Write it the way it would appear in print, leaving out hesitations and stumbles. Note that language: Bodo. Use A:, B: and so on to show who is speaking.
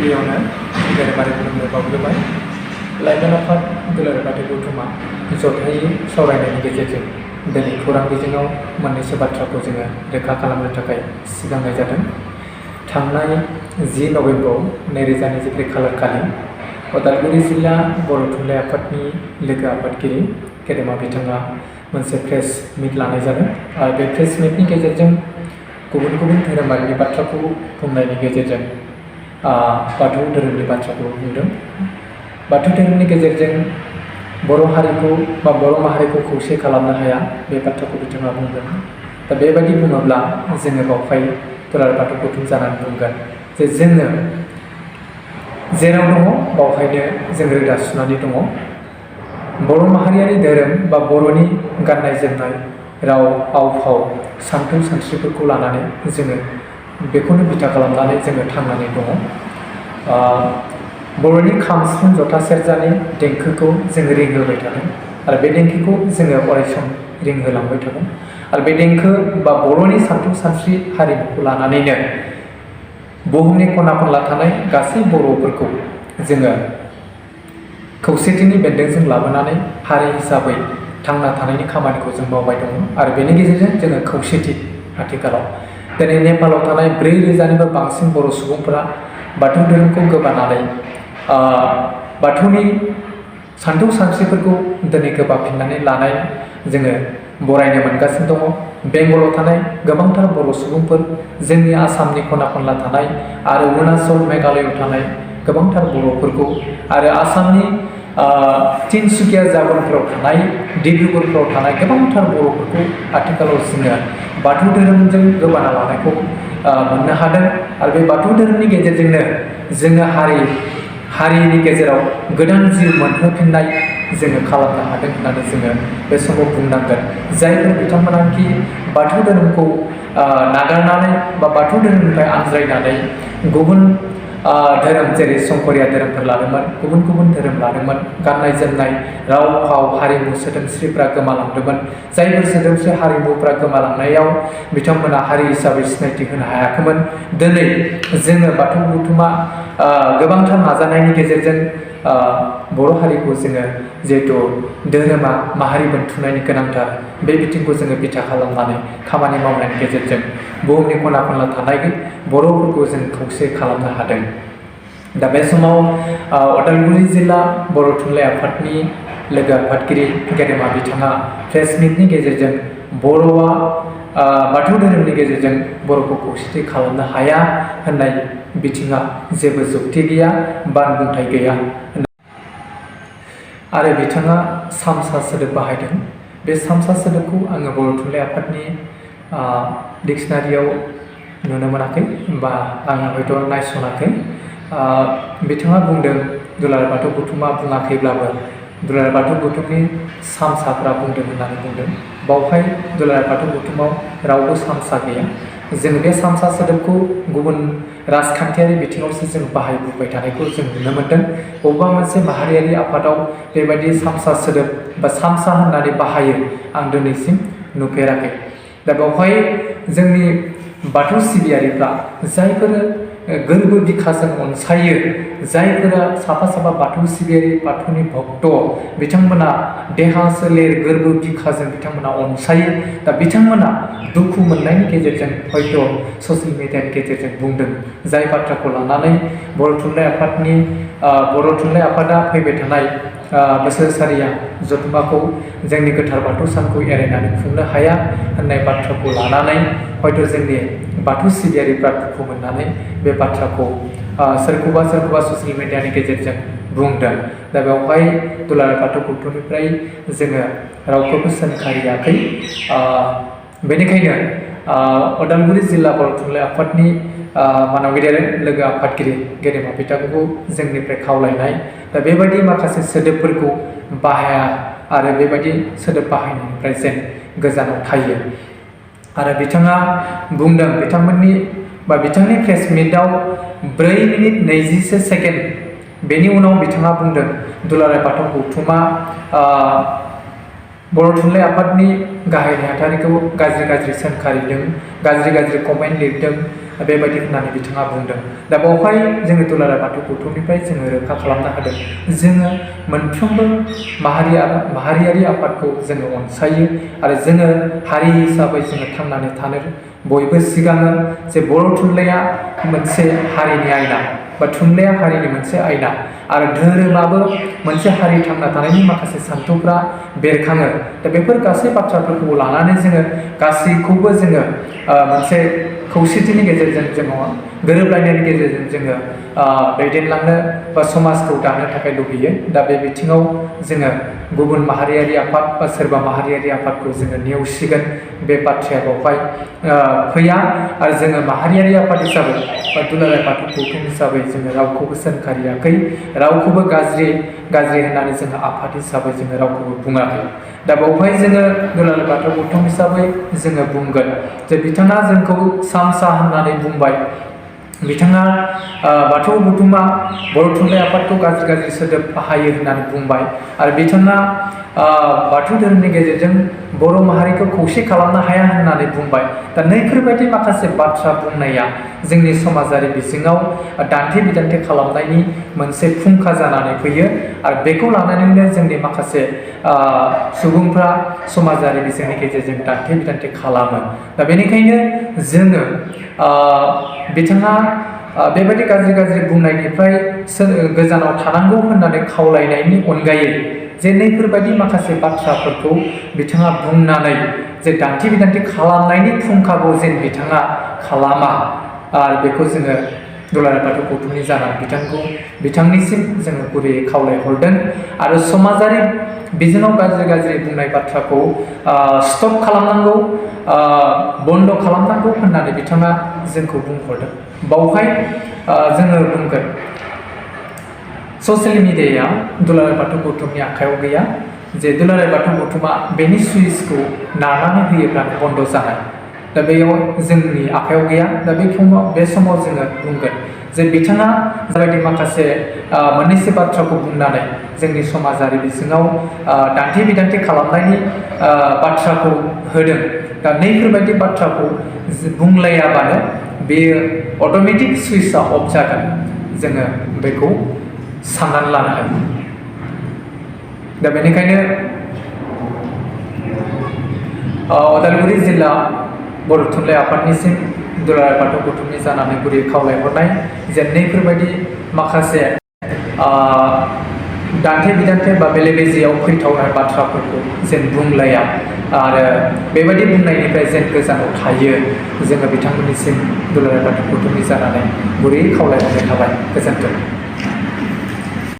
A: गिबियावनो धोरोमारि खुलुमनाय बावग्रोबाय। लाइमोन आफाद दुलाराय बाथौ गौथुमा जथायै सावरायनायनि गेजेरजों दिनै खौरां बिजोङाव मोननैसो बाथ्राखौ जोङो रोखा खालामनो थाखाय सिगांनाय जादों। थांनाय 10 नभेम्बर 2023 खालारखालि उदालगुरि जिल्ला बर' थुनलाइ आफादनि लोगो आफादगिरि गेदेमा बिथाङा मोनसे प्रेस मिट लानाय जादों आरो बे प्रेस मिटनि गेजेरजों गुबुन गुबुन धोरोमारिनि बाथ्राखौ बुंनायनि गेजेरजों बाथौ धोरोमनि बाथ्राखौ बुंदों। बाथौ धोरोमनि गेजेरजों बर' हारिखौ बा बर' माहारिखौ खौसे खालामनो हाया बे बाथ्राखौ बिथाङा बुंदों। दा बेबायदि बुङोब्ला जोङो बावहाय दुलाराय बाथौ गौथुम जानानै बुंगोन जे जोङो जेराव दङ बावहायनो जों रोदा सुनानै दङ। बर' माहारियारि धोरोम बा बर'नि गाननाय जोमनाय राव आव फाव सानथौ सानस्रिफोरखौ लानानै जोङो बेखौनो बिथा खालामनानै जोङो थांनानै दङ। बर'नि खाम सिफुं जथा सेरजानि देंखोखौ जोङो रिंहोबाय थादों आरो बे देंखोखौ जोङो अरायसम रिंहोलांबाय थागोन आरो बे देंखो बा बर'नि सानथौ सानस्रि हारिमुखौ लानानैनो बुहुमनि खना खनला थानाय गासै बर'फोरखौ जोङो खौसेथिनि बेन्दोंजों लाबोनानै हारि हिसाबै थांना थानायनि खामानिखौ जों मावबाय दङ आरो बेनि गेजेरजों जोङो खौसेथि आथिखालाव दिनै नेपालाव थानाय 4,000निबो बांसिन बर' सुबुंफोरा बाथौ धोरोमखौ गोबानानै बाथौनि सानथौ सानस्रिफोरखौ दिनै गोबाफिननानै लानाय जोङो बरायनो मोनगासिनो दङ। बेंगलाव थानाय गोबांथार बर' सुबुंफोर, जोंनि आसामनि खना खनला थानाय आरो अरुणाचल मेघालयआव थानाय गोबांथार बर'फोरखौ आरो आसामनि तिनसुकिया जायगाफोराव थानाय डिब्रुगड़फ्राव थानाय गोबांथार बर'फोरखौ आथिखालाव जोङो बाथौ धोरोमजों गोबाना लानायखौ मोननो हादों आरो बे बाथौ धोरोमनि गेजेरजोंनो जोङो हारिनि गेजेराव गोदान जिउ मोनहोफिननाय जोङो खालामनो हादों होननानै जोङो बे समाव बुंनांगोन। जायफोर बिथांमोनाखि बाथौ धोरोमखौ नागारनानै बा बाथौ धोरोमनिफ्राय आनज्रायनानै गुबुन धोरोम जेरै संकरिया धोरोमफोर लादोंमोन, गुबुन गुबुन धोरोम लादोंमोन, गाननाय जोमनाय राव फाव हारिमु सोदोमस्रिफ्रा गोमालांदोंमोन। जायफोर सोदोमस्रि हारिमुफ्रा गोमालांनायाव बिथांमोना हारि हिसाबै सिनायथि होनो हायाखैमोन। दिनै जोङो बाथौ गौथुमा गोबांथार नाजानायनि गेजेरजों बर' हारिखौ जोङो जिहेथु धोरोमा माहारि बोनथुमनायनि गोनांथार बे बिथिंखौ जोङो बिथा खालामनानै खामानि मावनायनि गेजेरजों बुहुमनि खना खनला थानाय बर'फोरखौ जों खौसे खालामनो हादों। दा बे समाव उदालगुरि जिल्ला बर' थुनलाइ आफादनि लोगो आफादगिरि गेदेमा बिथाङा प्रेस मिटनि गेजेरजों बर'आ बाथौ धोरोमनि गेजेरजों बर'खौ खौसेथि खालामनो हाया होननाय बिथिङा जेबो जुक्ति गैया, बानबुंथाय गैया आरो बिथाङा सामसा सोदोब बाहायदों। बे सामसा सोदोबखौ आङो बर' थुनलाइ आफादनि डिक्सनारियाव नुनो मोनाखै बा आङो हयथ' नायसनाखै। बिथाङा बुंदों दुलाराय बाथौ गौथुमा बुङाखैब्लाबो दुलाराय बाथौ गौथुमनि सामसाफ्रा बुंदों होननानै बुंदों। बावहाय दुलाराय बाथौ गौथुमाव रावबो सामसा गैया। जों बे सामसा सोदोबखौ गुबुन राजखान्थियारि बिथिङावसो जों बाहायबोबाय थानायखौ जों नुनो मोन्दों। बबेबा मोनसे माहारियारि आफादाव बेबायदि सामसा सोदोब बा सामसा होननानै बाहायो आं दिनैसिम नुफेराखै। दा बेवहाय जोंनि बाथौ सिबियारिफ्रा जायफोर गोरबो बिखाजों अनसायो, जायफोरा साफा साफा बाथौ सिबियारि बाथौनि भक्त बिथांमोना देहा सोलेर गोरबो बिखाजों बिथांमोना अनसायो। दा बिथांमोना दुखु मोननायनि गेजेरजों हयथ' ससियेल मिडियानि गेजेरजों बुंदों। जाय बाथ्राखौ लानानै बर' थुनलाइ आफादा फैबाय थानाय बोसोरसालिया जथुम्माखौ जोंनि गोथार बाथौ सानखौ एरायनानै खुंनो हाया होननाय बाथ्राखौ लानानै हयथ' जोंनि बाथौ सिबियारिफ्रा दुखु मोननानै बे बाथ्राखौ सोरखौबा ससियेल मिडियानि गेजेरजों बुंदों। दा बेवहाय दुलाराय बाथौ गौथुमनिफ्राय जोङो रावखौबो सोंखारियाखै। बेनिखायनो उदालगुरि जिल्ला बर' थुनलाइ आफादनि मानाव गेदेर लोगो आफादगिरि गेदेमा बिथांखौ जोंनिफ्राय खावलायनाय दा बेबायदि माखासे सोदोबफोरखौ बाहाया आरो बेबायदि सोदोब बाहायनायनिफ्राय जेन गोजानाव थायो। आरो बिथाङा बुंदों बिथांनि प्रेस मिटआव 4 मिनिट 20 सेकेन्ड बेनि उनाव बिथाङा बुंदों दुलाराय बाथौ गौथुमा बर' थुनलाइ आफादनि गाहाय नेहाथारिखौ गाज्रि सोंखारिदों, गाज्रि कमेन्ट लिरदों, बेबायदि होननानै बिथाङा बुंदों। दा बेवहाय जोङो दुलाराय बाथौ गौथुमनिफ्राय जोङो रोखा खालामनो हादों जोङो मोनफ्रोमबो माहारियारि आफादखौ जोङो अनसायो आरो जोङो हारि हिसाबै जोङो थांनानै थानो बयबो सिगाङो जे बर' थुनलाइया मोनसे हारिनि आयना बा थुनलाइया हारिनि मोनसे आयना आरो धोरोमाबो मोनसे हारि थांना थानायनि माखासे सान्थौफ्रा बेरखाङो। दा बेफोर गासै बाथ्राफोरखौ लानानै जोङो गासैखौबो जोङो मोनसे खौसेथिनि गेजेरजों जोङो गोरोबलायनायनि गेजेरजों जोङो दैदेनलांनो बा समाजखौ दानो थाखाय लुबैयो। दा बे बिथिङाव जोङो गुबुन माहारियारि आफाद बा सोरबा माहारियारि आफादखौ जोङो नेवसिगोन बे बाथ्राया बेवहाय फैया आरो जोङो माहारियारि आफाद हिसाबै बा दुलाराय बाथौ गौथुम हिसाबै जोङो रावखौबो सोंखारियाखै, रावखौबो गाज्रि होननानै जोङो आफाद हिसाबै जोङो रावखौबो बुङाखै। दा बेवहाय जोङो दुलाराय बाथौ गौथुम हिसाबै जोङो बुंगोन जे बिथाङा जोंखौ सामसा होननानै बुंबाय, बिथाङा बाथौ गौथुमा बर' थुनलाइ आफादखौ गाज्रि सोदोब बाहायो होननानै बुंबाय आरो बिथाङा बाथौ धोरोमनि गेजेरजों बर' माहारिखौ खौसे खालामनो हाया होननानै बुंबाय। दा नैफोरबायदि माखासे बाथ्रा बुंनाया जोंनि समाजारि बिजोङाव दान्थे बिदान्थे खालामनायनि मोनसे फुंखा जानानै फैयो आरो बेखौ लानानैनो जोंनि माखासे सुबुंफ्रा समाजारि बिजोंनि गेजेरजों दान्थे बिदान्थे खालामो। दा बेनिखायनो जोङो बिथाङा बेबायदि गाज्रि बुंनायनिफ्राय गोजानाव थानांगौ होननानै खावलायनायनि अनगायै जे नैफोरबायदि माखासे बाथ्राफोरखौ बिथाङा बुंनानै जे दान्थे बिदान्थे खालामनायनि फुंखाखौ जेन बिथाङा खालामा आरो बेखौ जोङो दुलाराय बाथौ गौथुमनि जानानै बिथांनिसिम जोङो गुरैयै खावलायहरदों आरो समाजारि बिजोङाव गाज्रि बुंनाय बाथ्राखौ स्टप खालामनांगौ, बन्द' खालामनांगौ होननानै बिथाङा जोंखौ बुंहरदों। बावहाय जोङो बुंगोन ससियेल मिडियाया दुलाराय बाथौ गौथुमनि आखायाव गैया, जे दुलाराय बाथौ गौथुमा बेनि सुइचखौ नारनानै होयोब्लानो बन्द' जानाय। दा बेयाव जोंनि आखायाव गैया। दा बे समाव जोङो बुंगोन जे बिथाङा जाबायदि माखासे मोननैसो बाथ्राखौ बुंनानै जोंनि समाजारि बिजोङाव दान्थे बिदान्थे खालामनायनि बाथ्राखौ होदों। दा नैफोरबायदि बाथ्राखौ बुंलायाबानो बेयो अट'मेटिक सुइचआ अफ जागोन, जोङो बेखौ साननानै लानो हायो। दा बेनिखायनो उदालगुरि जिल्ला बर' थुनलाइ आफादनिसिम दुलाराय बाथौ गौथुमनि जानानै गुरै खावलायहरनाय जे नैफोरबायदि माखासे दान्थे बिदान्थे बा बेले बेजेयाव फैथावनाय बाथ्राफोरखौ जेन बुंलाया आरो बेबायदि बुंनायनिफ्राय जेन गोजानाव थायो, जोङो बिथांमोननिसिम दुलाराय बाथौ गौथुमनि जानानै गुरै खावलायहरनाय थाबाय। गोजोन्थों।